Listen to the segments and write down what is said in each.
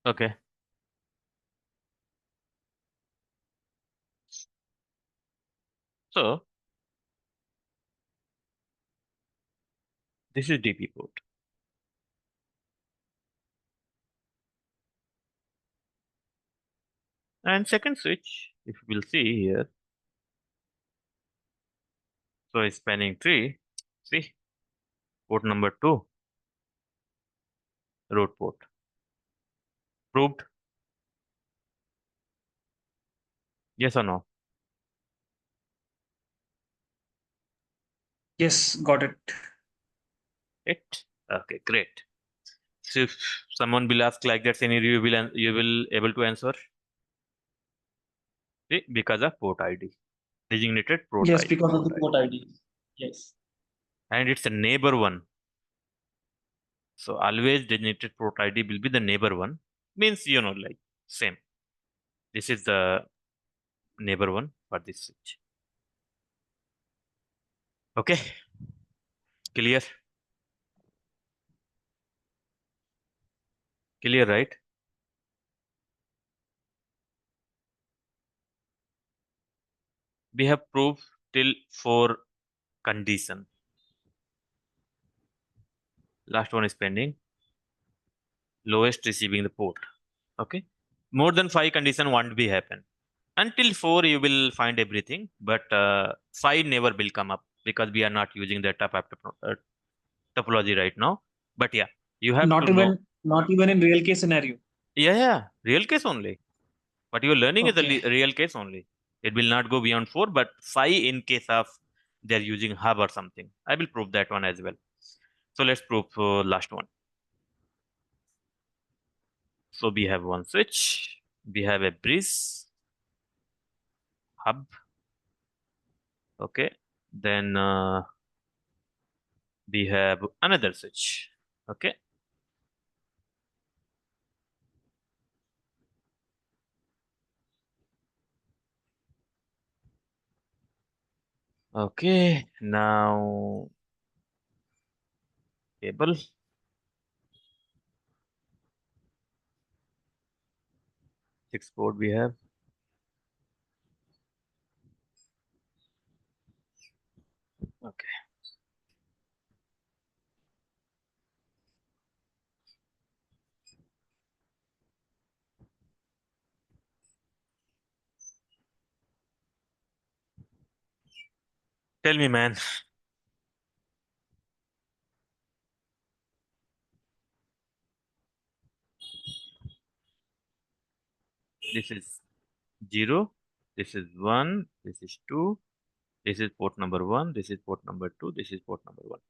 Okay. So this is DP port. And second switch, if we'll see here, so it's spanning tree. See, port number 2, root port. Proved? Yes or no? Yes, got it. It? Okay, great. So if someone will ask like that scenario, you will able to answer. See, because of port ID, designated port Yes, ID, because of the port ID. Yes. and it's a neighbor one. So always designated port ID will be the neighbor one. Means like same. This is the neighbor one for this switch. Okay, clear? Clear, right? We have proved till 4 condition. Last one is pending. Lowest receiving the port. Okay. More than 5 condition won't be happen. Until 4 you will find everything, but 5 never will come up because we are not using that type of topology right now. But yeah, you have to know. Not even in real case scenario. Yeah, real case only. What you are learning is the Okay. real case only. It will not go beyond 4, but 5 in case of they're using hub or something. I will prove that one as well. So let's prove last one. So we have one switch. We have a bridge hub. Okay. Then we have another switch. Okay. Okay. Now cable. 6 port we have. Okay. Tell me, man. This is 0. This is 1. This is 2. This is port number 1. This is port number 2. This is port number 1.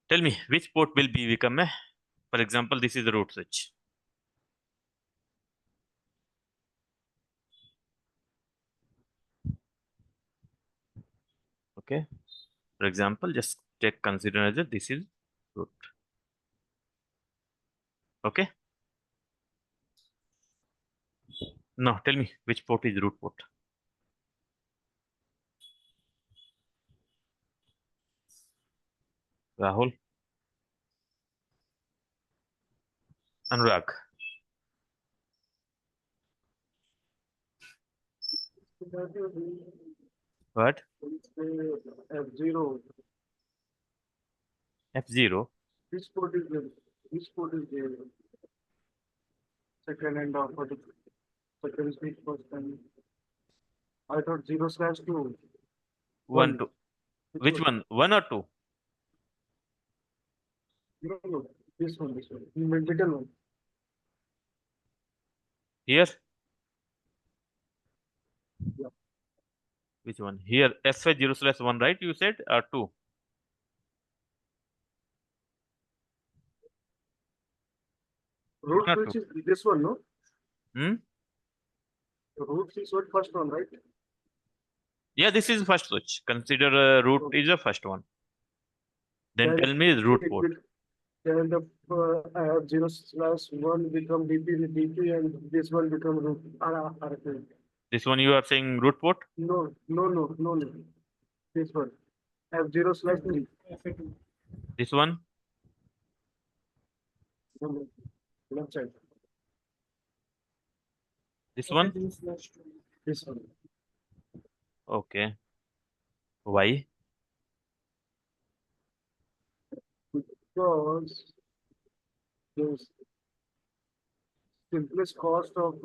Tell me which port will be become a. For example, this is the root switch. Okay. For example, just take consider as this is root. Okay. Now tell me which port is root port. Rahul. Anurag. What? F0. F0. Which port is there? Which port is there? Second and for the second switch first time. I thought 0/2. 1, 2. Which one? 1 or 2? No. This one. The middle one. Here? Yeah. Which one? Here, F0/1, right? You said, or 2? Root Not switch 2. is this one, no? Hmm? Root switch was first one, right? Yeah, this is first switch. Consider root is the first one. Then tell me root it port. will then the F0/1 become DP, and this one become root RP. This one you are saying root port? No. This one. F0/3. This one? No. Left side. This one? This one. Okay. Why? Because the simplest cost of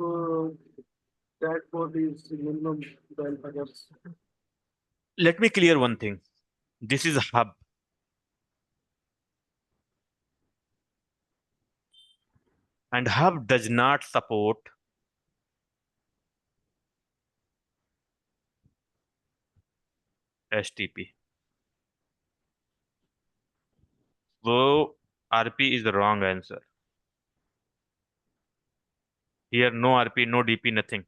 that port is minimum than others. Let me clear one thing. This is a hub. And hub does not support STP. So RP is the wrong answer. Here no RP, no DP, nothing.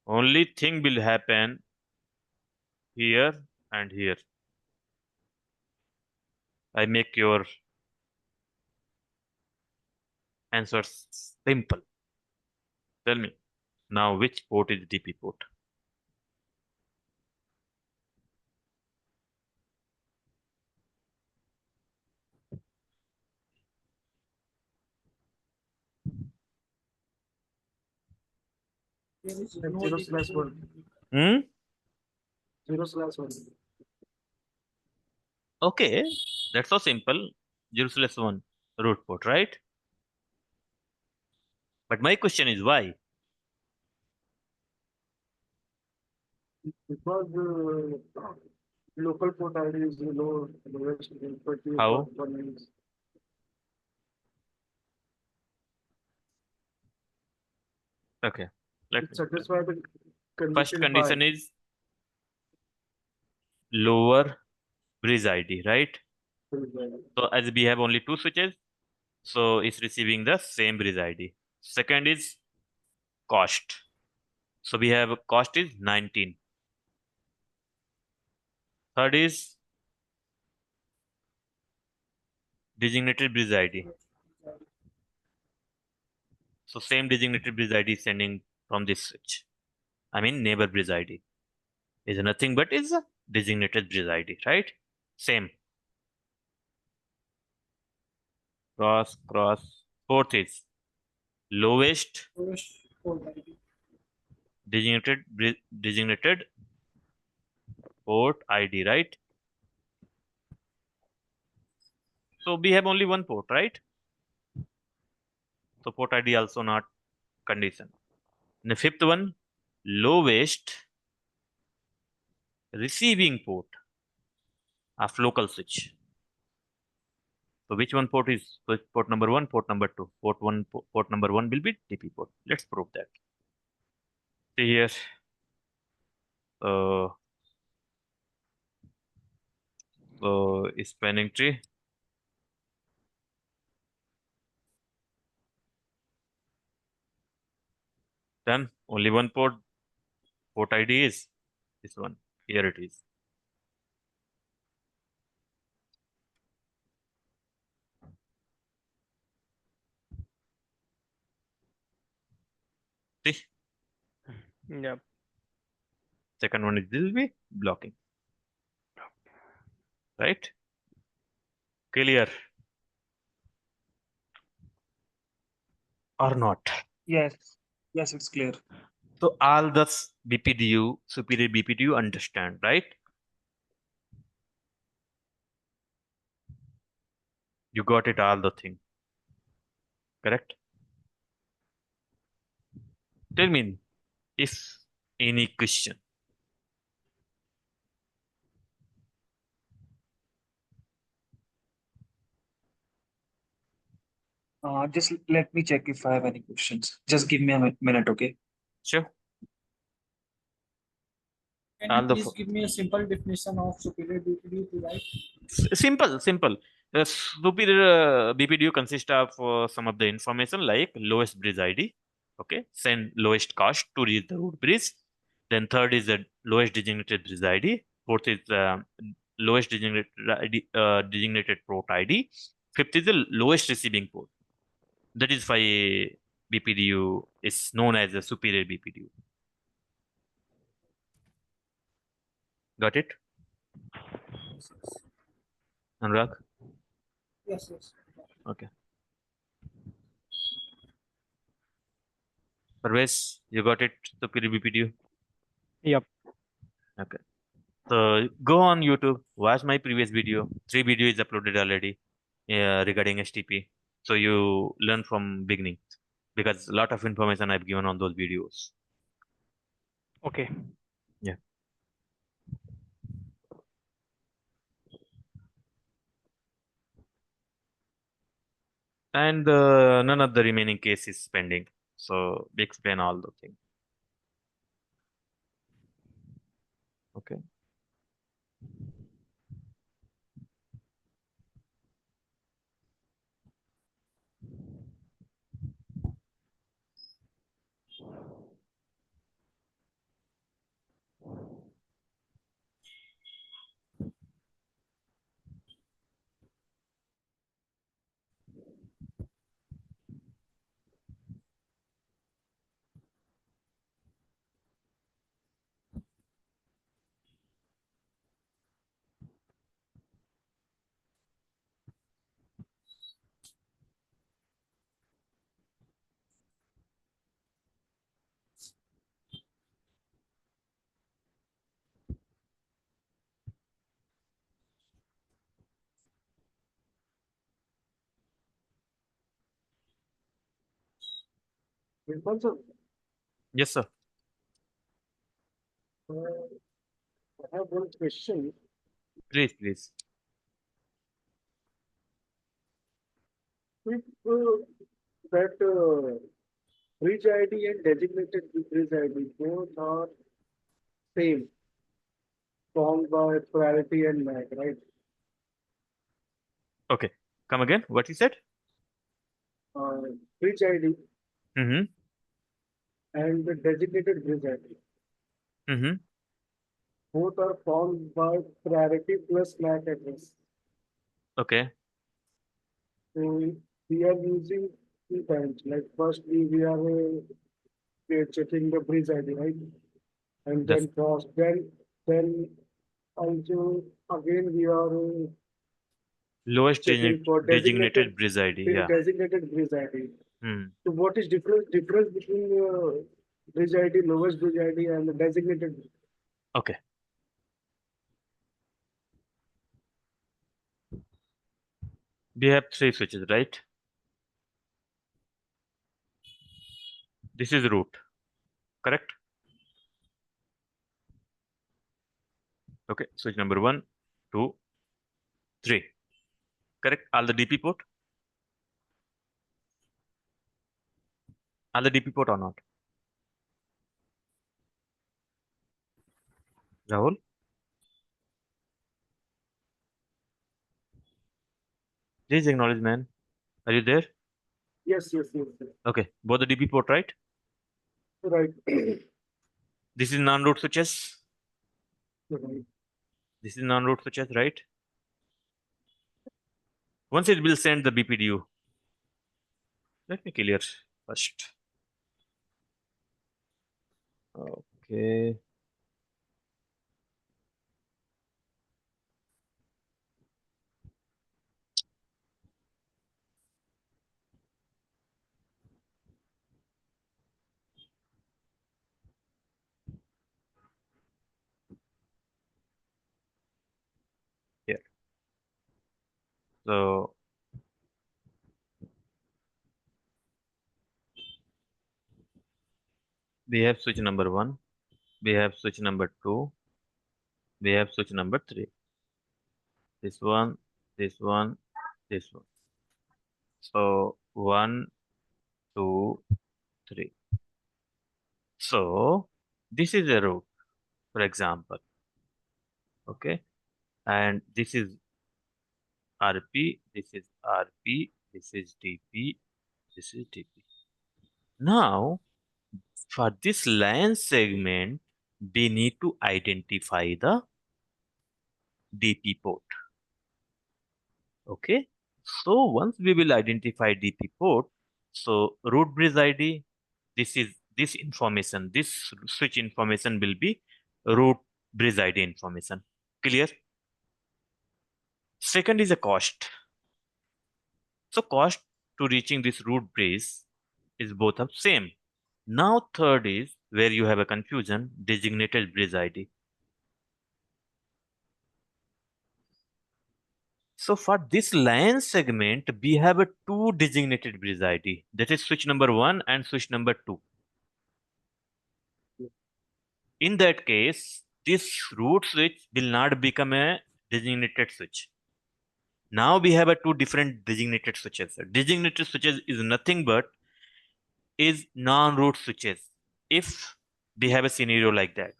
Only thing will happen here and here. I make your answers simple. Tell me now which port is DP port? Zero slash one. Hmm? 0/1. Okay, that's so simple. 0/1 root port, right? But my question is why? Because local port ID is lowest, but the How? one is Okay. Let it me. satisfies the First condition condition 5. is lower bridge ID, right? So as we have only two switches, so it's receiving the same bridge ID. Second is cost. So we have cost is 19. Third is designated bridge ID. So same designated bridge ID is sending from this switch. I mean neighbor bridge ID is nothing but is a designated bridge ID, right? Same. Cross, cross. Fourth is lowest designated port ID, right? So we have only one port, right? So port ID also not condition. And the fifth one, lowest receiving port of local switch. So which one port is port number one, port number two? Port number one will be DP port. Let's prove that. See here. Uh, spanning tree. Then only one port ID is this one. Here it is. See? Yep. Second one is this will be blocking. Right? Clear or not? Yes. Yes, it's clear. So all the BPDU, superior BPDU understand, right? You got it all the thing. Correct? Tell me if any question. Just let me check if I have any questions. Just give me a minute, okay? Sure. Can All you the please give me a simple definition of superior BPD to write? simple. The superior BPDU consists of some of the information like lowest bridge ID. Okay. Send lowest cost to reach the root bridge. Then third is the lowest designated bridge ID. Fourth is lowest designated port ID. Fifth is the lowest receiving port. That is why BPDU is known as a superior BPDU. Got it? Anurag? Yes, yes. Okay. Parvez, you got it? Superior BPDU? Yep. Okay. So go on YouTube, watch my previous video. 3 video is uploaded already regarding STP. So you learn from beginning because a lot of information I've given on those videos. Okay. Yeah. And none of the remaining case is pending. So we explain all the things. Okay. Also, Yes, sir. I have one question. Please, please. If that bridge ID and designated bridge ID both are same, formed by priority and MAC, right? Okay. Come again. What you said? Bridge ID Mm-hmm. and the designated bridge ID Mm-hmm. both are formed by priority plus MAC address. Okay. So we are using two times. Like firstly, we are checking the bridge ID, right? And That's then cross. Then also again we are lowest checking for designated bridge ID. Yeah. designated bridge ID. Hmm. So what is difference between bridge ID, lowest bridge ID, and the designated? Okay. We have 3 switches, right? This is root, correct? Okay, switch number 1, 2, 3. Correct? All the DP port? All the DP port or not? Rahul? Please acknowledge, man. Are you there? Yes. Okay, both the DP port, right? Right. This is non-root switches. Right. This is non-root switches, right? Once it will send the BPDU. Let me clear first. Okay. Here. So we have switch number 1, we have switch number 2, we have switch number 3. This one, this one, this one. So 1, 2, 3. So this is a root, for example. Okay, and this is RP, this is RP, this is DP, this is DP. Now, for this LAN segment, we need to identify the DP port. Okay, so once we will identify DP port, so root bridge ID, this information, this switch information will be root bridge ID information. Clear? Second is a cost. So cost to reaching this root bridge is both of same. Now third is where you have a confusion, designated bridge ID. So for this LAN segment, we have a two designated bridge ID. That is switch number 1 and switch number 2. In that case, this root switch will not become a designated switch. Now we have a two different designated switches. Designated switches is nothing but is non-root switches. If we have a scenario like that.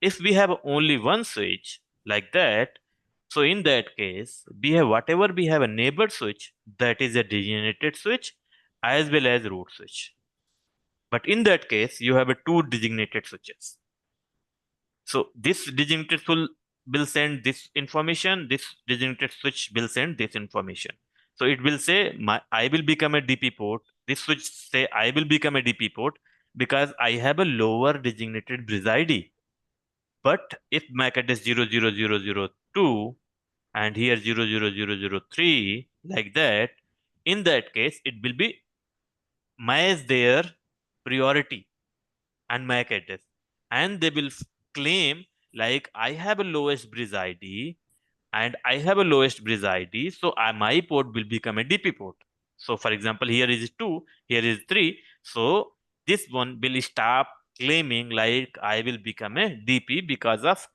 If we have only one switch like that, so in that case, we have whatever we have a neighbor switch, that is a designated switch as well as root switch. But in that case, you have a two designated switches. So this designated will send this information, this designated switch will send this information. So it will say I will become a DP port. This switch say I will become a DP port because I have a lower designated bridge ID. But if MAC address 00002 and here 00003 like that, in that case, it will be match their priority and MAC address. And they will claim like I have a lowest bridge ID and I have a lowest bridge ID. So my port will become a DP port. So for example, here is 2, here is 3. So this one will stop claiming like I will become a DP because of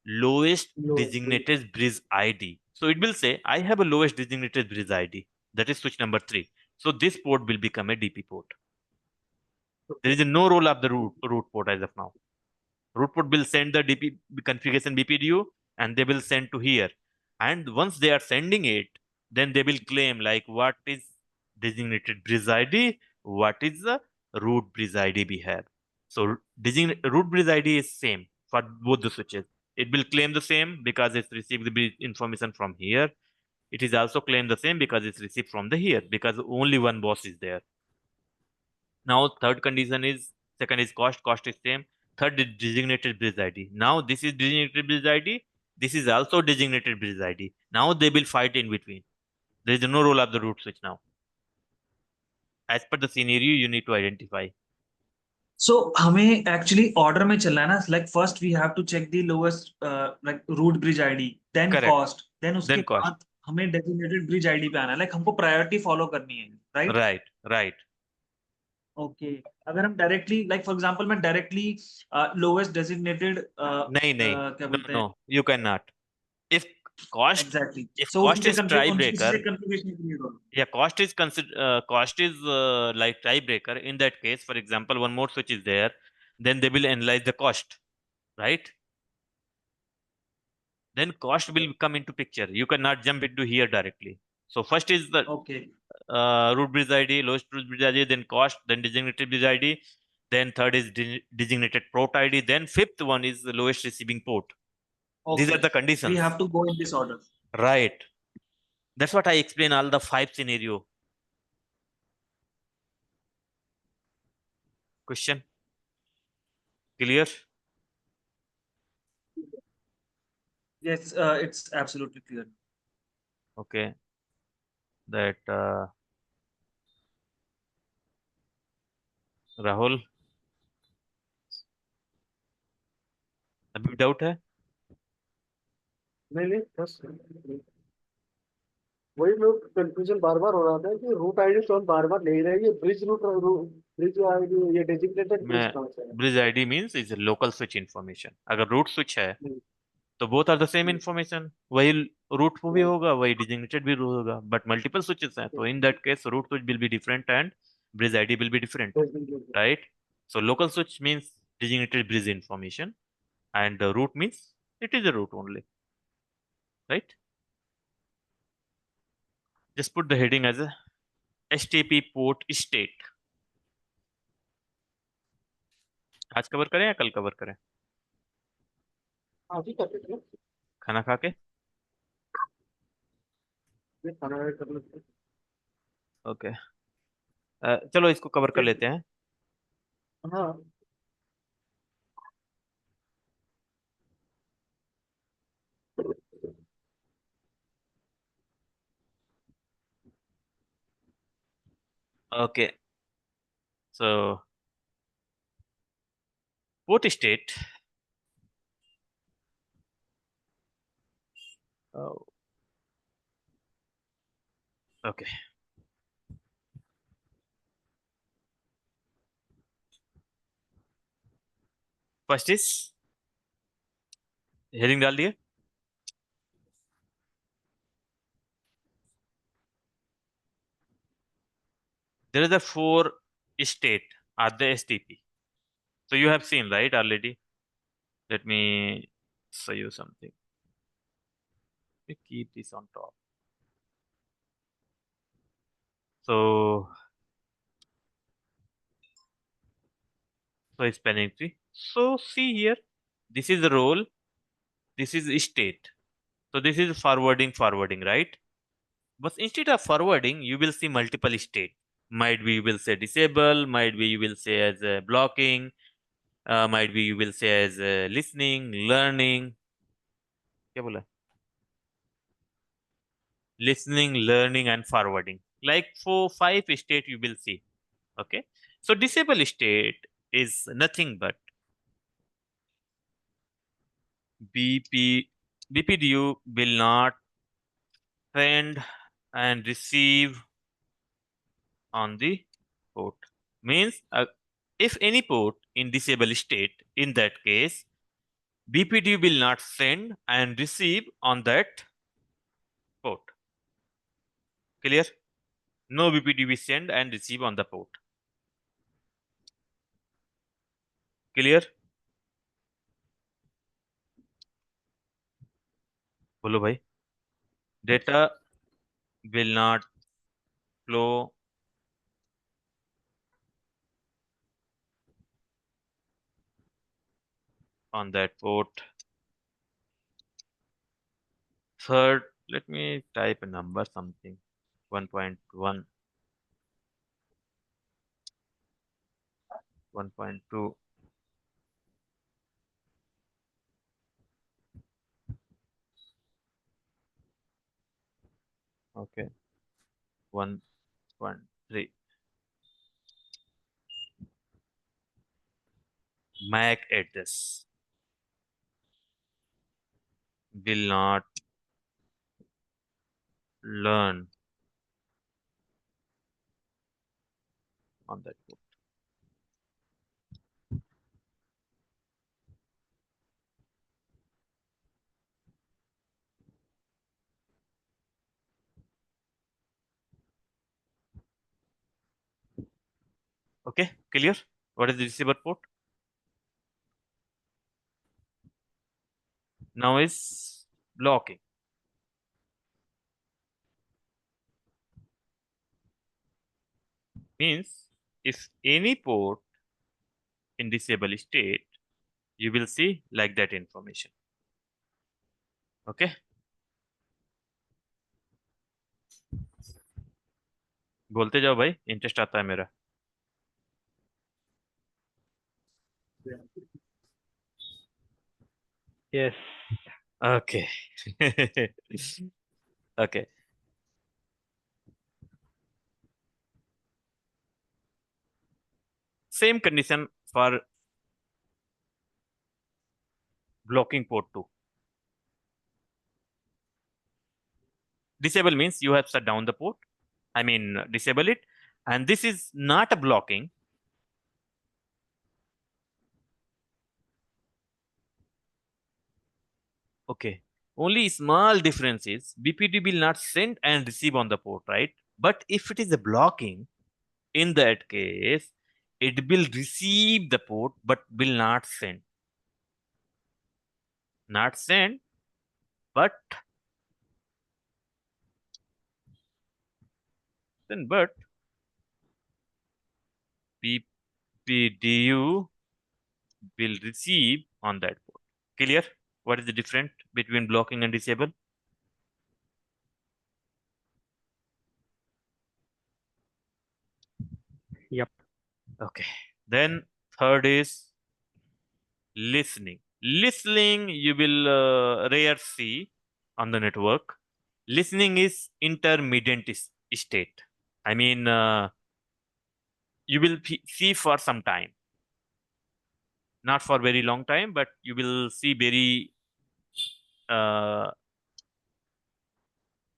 lowest designated bridge ID. So it will say I have a lowest designated bridge ID. That is switch number 3. So this port will become a DP port. There is no role of the root port as of now. Root port will send the DP configuration BPDU and they will send to here. And once they are sending it, then they will claim like what is designated bridge ID, what is the root bridge ID we have. So root bridge ID is same for both the switches. It will claim the same because it's received the bridge information from here. It is also claimed the same because it's received from the here because only one boss is there. Now third condition is second is cost is same. Third is designated bridge ID. Now this is designated bridge ID. This is also designated bridge ID. Now they will fight in between. There is no role of the root switch now. As per the scenario, you need to identify. So हमें actually order में चलना है ना, like first we have to check the lowest like root bridge ID, then Correct. cost, then उसके Then cost. बाद हमें designated bridge ID पे आना है, like हमको priority follow करनी है, right? Right. Okay. अगर हम directly like for example मैं directly lowest designated नहीं, क्या बोलते हैं? no, you cannot. If cost Exactly. if So cost उसी is से tiebreaker, configuration create होगा. yeah, cost is like tiebreaker. In that case, for example, one more switch is there, then they will analyze the cost, right? Then cost will come into picture. You cannot jump into here directly. So first is the Okay. root bridge ID, lowest root bridge ID, then cost, then designated bridge ID, then third is designated port ID, then fifth one is the lowest receiving port. Okay. These are the conditions. We have to go in this order. Right. That's what I explain all the 5 scenario. Question? Clear? Yes, it's absolutely clear. Okay. That Rahul, अभी doubt है? नहीं बस वही लोग confusion बार बार हो रहा था कि रूट आईडी तो हम बार बार ले रहे हैं, ये ब्रिज आईडी, ये डेजिग्नेटेड ब्रिज कहाँ से है? Bridge ID means is a local switch information. अगर root switch है तो both are the same information. वही root को भी होगा, वही designated भी होगा. But multiple switches हैं, तो in that case root switch will be different and bridge ID will be different, right? So local switch means designated bridge information, and root means it is a root only, right? Just put the heading as a STP port state. आज cover करें या कल cover करें? हाँ जी करते थे, खाना खा के? ये खाना कर लेते हैं। ओके, चलो इसको कवर कर लेते हैं. हाँ Okay, so port state. Oh. Okay. First is heading डाल दिए. There is a 4 state at the STP. So you have seen, right, already. Let me show you something. Let me keep this on top. So it's spanning tree. So see here, this is the role, this is state. So this is forwarding, right? But instead of forwarding, you will see multiple state. Might be you will say disable, might be you will say as blocking, might be you will say as listening, learning. क्या बोला? Listening, learning, and forwarding. Like for 5 state you will see. Okay. So disable state is nothing but BPDU will not send and receive on the port. Means if any port in disable state, in that case, BPDU will not send and receive on that port. Clear? No BPDU will send and receive on the port. Clear? बोलो भाई. Data will not flow on that port. Third, let me type a number something. 1.1, 1.2. Okay. 1.3. MAC address will not learn on that port. Okay, clear? What is the receiver port? Now is blocking. Means if any port in disable state, you will see like that information. Okay. बोलते जाओ भाई, interest आता है मेरा. Yes. Okay. Okay. Same condition for blocking port 2. Disable means you have shut down the port. I mean, disable it. And this is not a blocking. Okay. Only small difference is BPD will not send and receive on the port, right? But if it is a blocking, in that case, it will receive the port but will not send. Not send, but then but BPDU will receive on that port. Clear? What is the difference between blocking and disable? Yep. Okay. Then third is listening. Listening you will rare see on the network. Listening is intermediate state. I mean, you will see for some time. not for very long time, but you will see very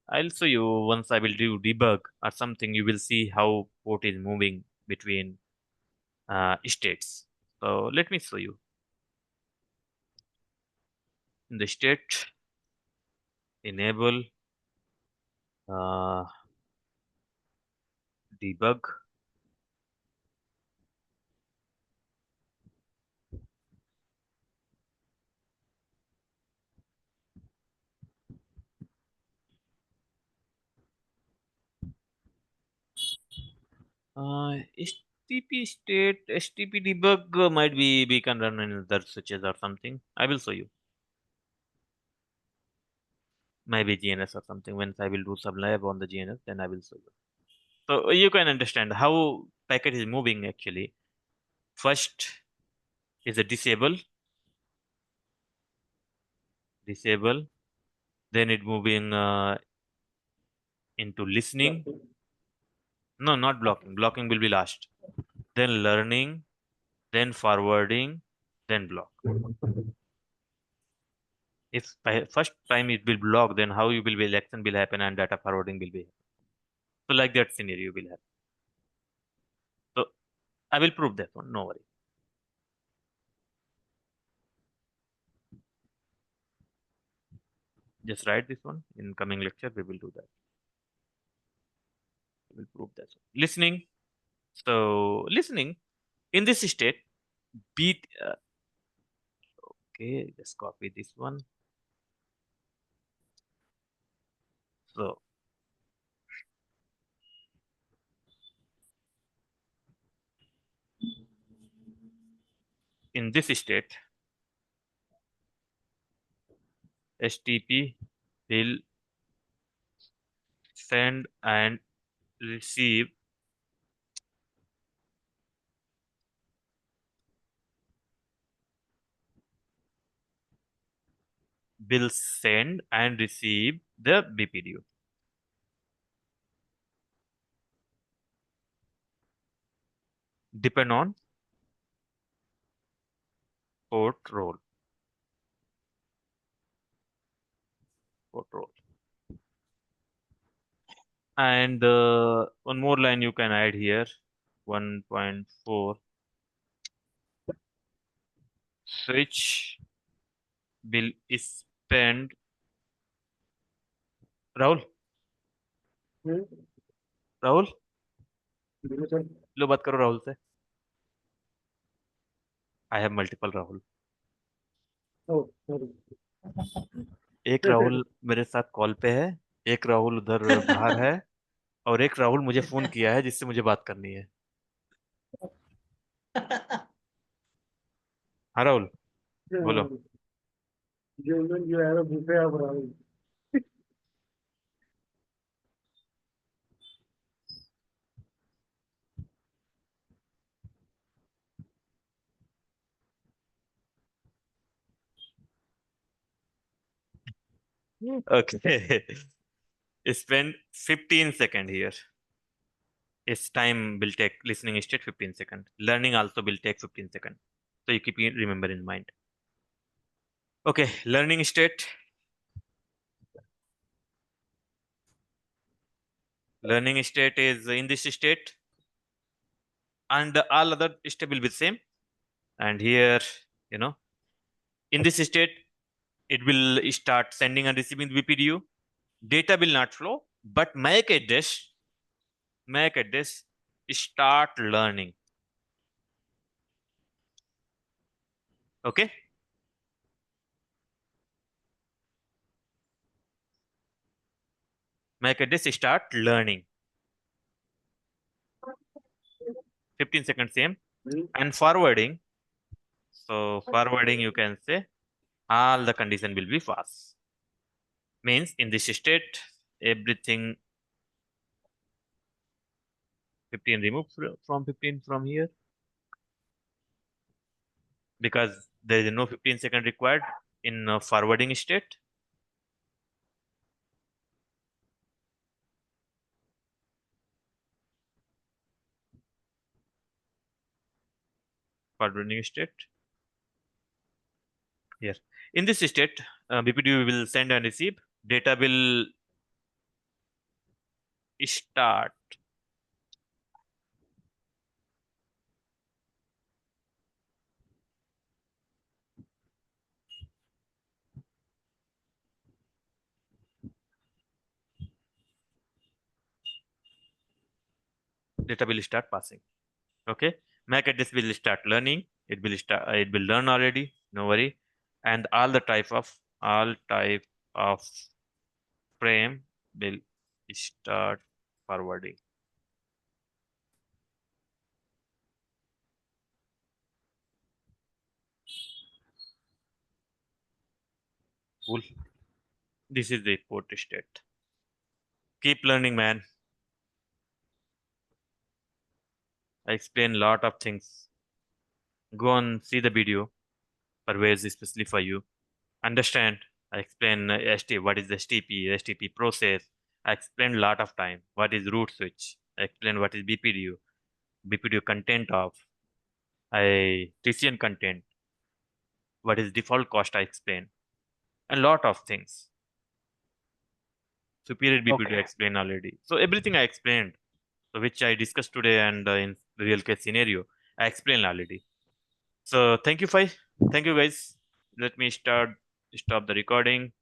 I'll show you once I will do debug or something. You will see how port is moving between states. So let me show you. In the state, enable debug. STP state, STP debug might be we can run in other switches or something. I will show you. Maybe GNS or something. Once I will do some lab on the GNS, then I will show you. So you can understand how packet is moving actually. First is a disable, then it moving into listening. No, not blocking. Blocking will be last. Then learning, then forwarding, then block. If by first time it will block, then how you will be election will happen and data forwarding will be. So like that scenario will happen. So I will prove that one. No worry. Just write this one. In coming lecture, we will do that. We will prove that. Listening. So listening in this state, beat. Okay, just copy this one. So in this state, STP will send and receive will send and receive the BPDU. Depend on port role. Port role. And one more line you can add here. 1.4 switch will spend. Rahul, Rahul लो बात करो राहुल से. I have multiple Rahul. Oh, sorry. एक राहुल मेरे साथ call पे है, एक राहुल उधर बाहर है, और एक राहुल मुझे फोन किया है जिससे मुझे बात करनी है. हाँ राहुल बोलो. You have a buffet of Rahul. Okay. Spend 15 seconds here. Its time will take listening state 15 seconds. Learning also will take 15 seconds. So you keep it remember in mind. Okay, learning state. Learning state is in this state, and all other state will be the same. And here, you know, in this state, it will start sending and receiving the BPDU. Data will not flow, but MAC address start learning. Okay. MAC address start learning. 15 seconds same. And forwarding. So forwarding, you can say all the condition will be fast. Means in this state, everything 15 remove from 15 from here, because there is no 15-second required in forwarding state. Forwarding state. here. In this state, BPDU will send and receive. Data will start. Data will start passing. Okay. MAC address will start learning. It will start. It will learn already. No worry. And all type of frame will start forwarding. Cool. This is the port state. Keep learning, man. I explain a lot of things. Go and see the video for ways especially for you. Understand. I explain what is the STP process. I explained a lot of time. What is root switch? I explain what is BPDU content of. TCN content. What is default cost? I explain a lot of things. Superior BPDU Okay. explained already. So everything I explained, so which I discussed today and in real case scenario, I explained already. So thank you, Thank you, guys. Let me stop the recording.